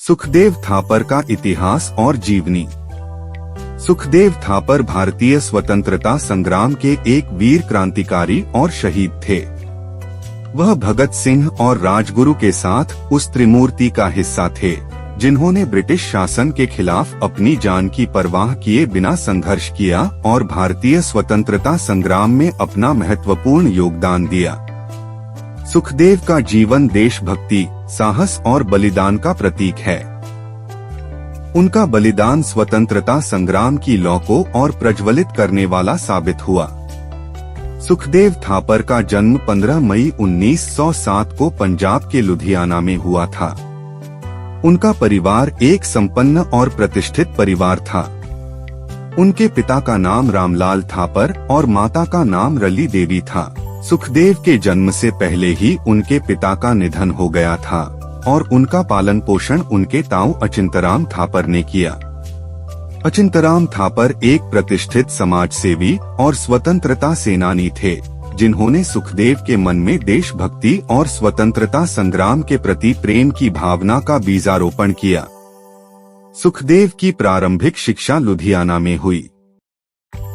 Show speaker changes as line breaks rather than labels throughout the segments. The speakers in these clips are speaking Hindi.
सुखदेव थापर का इतिहास और जीवनी। सुखदेव थापर भारतीय स्वतंत्रता संग्राम के एक वीर क्रांतिकारी और शहीद थे। वह भगत सिंह और राजगुरु के साथ उस त्रिमूर्ति का हिस्सा थे जिन्होंने ब्रिटिश शासन के खिलाफ अपनी जान की परवाह किए बिना संघर्ष किया और भारतीय स्वतंत्रता संग्राम में अपना महत्वपूर्ण योगदान दिया। सुखदेव का जीवन देशभक्ति, साहस और बलिदान का प्रतीक है। उनका बलिदान स्वतंत्रता संग्राम की लौ को और प्रज्वलित करने वाला साबित हुआ। सुखदेव थापर का जन्म 15 मई 1907 को पंजाब के लुधियाना में हुआ था। उनका परिवार एक संपन्न और प्रतिष्ठित परिवार था। उनके पिता का नाम रामलाल थापर और माता का नाम रली देवी था। सुखदेव के जन्म से पहले ही उनके पिता का निधन हो गया था और उनका पालन पोषण उनके ताऊ अचिंतराम थापर ने किया। अचिंतराम थापर एक प्रतिष्ठित समाजसेवी और स्वतंत्रता सेनानी थे जिन्होंने सुखदेव के मन में देशभक्ति और स्वतंत्रता संग्राम के प्रति प्रेम की भावना का बीजारोपण किया। सुखदेव की प्रारंभिक शिक्षा लुधियाना में हुई।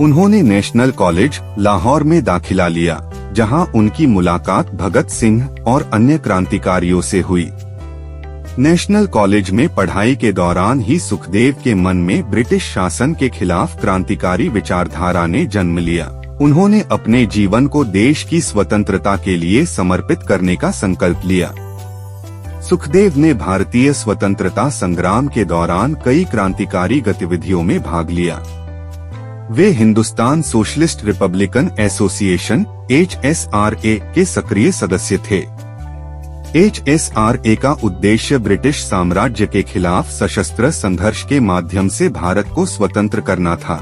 उन्होंने नेशनल कॉलेज लाहौर में दाखिला लिया, जहां उनकी मुलाकात भगत सिंह और अन्य क्रांतिकारियों से हुई। नेशनल कॉलेज में पढ़ाई के दौरान ही सुखदेव के मन में ब्रिटिश शासन के खिलाफ क्रांतिकारी विचारधारा ने जन्म लिया। उन्होंने अपने जीवन को देश की स्वतंत्रता के लिए समर्पित करने का संकल्प लिया। सुखदेव ने भारतीय स्वतंत्रता संग्राम के दौरान कई क्रांतिकारी गतिविधियों में भाग लिया। वे Hindustan socialist republican association (HSRA) के सक्रिय सदस्य थे। HSRA का उद्देश्य ब्रिटिश साम्राज्य के खिलाफ सशस्त्र संघर्ष के माध्यम से भारत को स्वतंत्र करना था।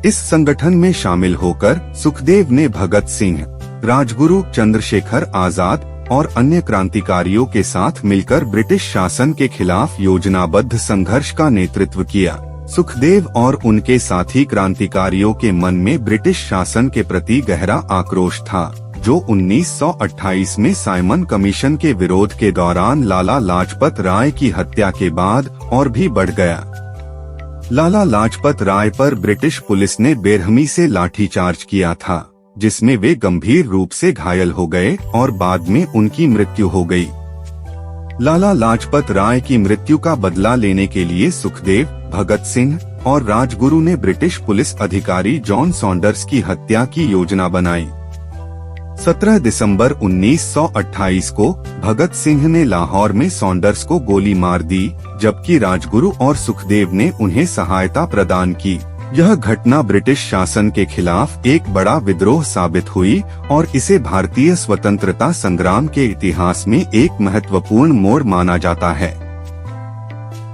इस संगठन में शामिल होकर सुखदेव ने भगत सिंह, राजगुरु, चंद्रशेखर आजाद और अन्य क्रांतिकारियों के साथ मिलकर ब्रिटिश शासन के खिलाफ योजनाबद्ध संघर्ष का नेतृत्व किया। सुखदेव और उनके साथी क्रांतिकारियों के मन में ब्रिटिश शासन के प्रति गहरा आक्रोश था, जो 1928 में साइमन कमीशन के विरोध के दौरान लाला लाजपत राय की हत्या के बाद और भी बढ़ गया। लाला लाजपत राय पर ब्रिटिश पुलिस ने बेरहमी से लाठीचार्ज किया था, जिसमें वे गंभीर रूप से घायल हो गए और बाद में उनकी मृत्यु हो गई। लाला लाजपत राय की मृत्यु का बदला लेने के लिए सुखदेव, भगत सिंह और राजगुरु ने ब्रिटिश पुलिस अधिकारी जॉन सॉन्डर्स की हत्या की योजना बनाई। 17 दिसंबर 1928 को भगत सिंह ने लाहौर में सॉन्डर्स को गोली मार दी, जबकि राजगुरु और सुखदेव ने उन्हें सहायता प्रदान की। यह घटना ब्रिटिश शासन के खिलाफ एक बड़ा विद्रोह साबित हुई और इसे भारतीय स्वतंत्रता संग्राम के इतिहास में एक महत्वपूर्ण मोड़ माना जाता है।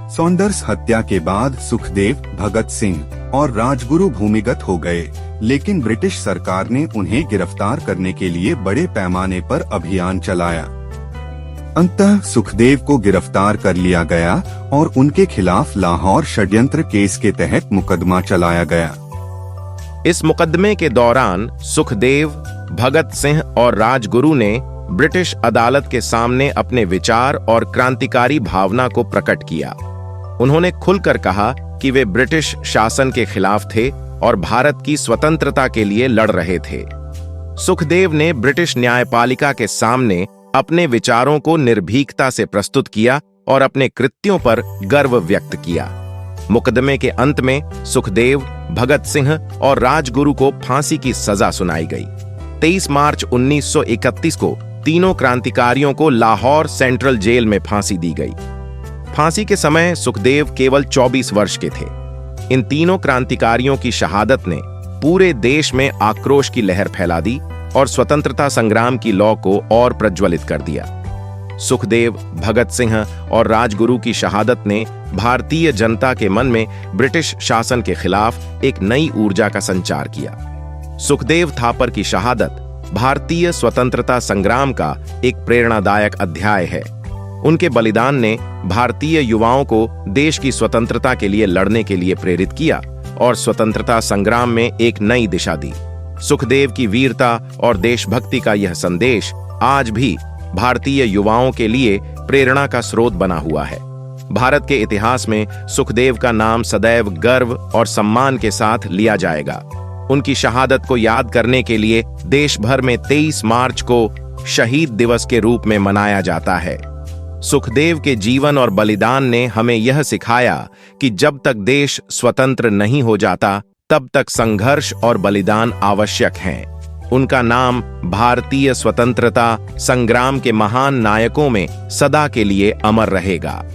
सॉन्डर्स हत्या के बाद सुखदेव, भगत सिंह और राजगुरु भूमिगत हो गए, लेकिन ब्रिटिश सरकार ने उन्हें गिरफ्तार करने के लिए बड़े पैमाने पर अभियान चलाया। अंततः सुखदेव को गिरफ्तार कर लिया गया और उनके खिलाफ लाहौर षड्यंत्र केस के तहत मुकदमा चलाया गया।
इस मुकदमे के दौरान सुखदेव, भगत सिंह और राजगुरु ने ब्रिटिश अदालत के सामने अपने विचार और क्रांतिकारी भावना को प्रकट किया। उन्होंने खुलकर कहा कि वे ब्रिटिश शासन के खिलाफ थे और भारत की स्वतंत्रता के लिए लड़ रहे थे। सुखदेव ने ब्रिटिश न्यायपालिका के सामने अपने विचारों को निर्भीकता से प्रस्तुत किया और अपने कृत्यों पर गर्व व्यक्त किया। मुकदमे के अंत में सुखदेव, भगत सिंह और राजगुरु को फांसी की सजा सुनाई गई। 23 मार्च 1931 को तीनों क्रांतिकारियों को लाहौर सेंट्रल जेल में फांसी दी गई। फांसी के समय सुखदेव केवल 24 वर्ष के थे। इन तीनों क्रांतिकारियों की शहादत ने पूरे देश में आक्रोश की लहर फैला दी और स्वतंत्रता संग्राम की लौ को और प्रज्वलित कर दिया। सुखदेव, भगत सिंह और राजगुरु की शहादत ने भारतीय जनता के मन में ब्रिटिश शासन के खिलाफ एक नई ऊर्जा का संचार किया। सुखदेव थापर की शहादत भारतीय स्वतंत्रता संग्राम का एक प्रेरणादायक अध्याय है। उनके बलिदान ने भारतीय युवाओं को देश की स्वतंत्रता के लिए लड़ने के लिए प्रेरित किया और स्वतंत्रता संग्राम में एक नई दिशा दी। सुखदेव की वीरता और देशभक्ति का यह संदेश आज भी भारतीय युवाओं के लिए प्रेरणा का स्रोत बना हुआ है। भारत के इतिहास में सुखदेव का नाम सदैव गर्व और सम्मान के साथ लिया जाएगा। उनकी शहादत को याद करने के लिए देश भर में 23 मार्च को शहीद दिवस के रूप में मनाया जाता है। सुखदेव के जीवन और बलिदान ने हमें यह सिखाया कि जब तक देश स्वतंत्र नहीं हो जाता, तब तक संघर्ष और बलिदान आवश्यक हैं। उनका नाम भारतीय स्वतंत्रता संग्राम के महान नायकों में सदा के लिए अमर रहेगा।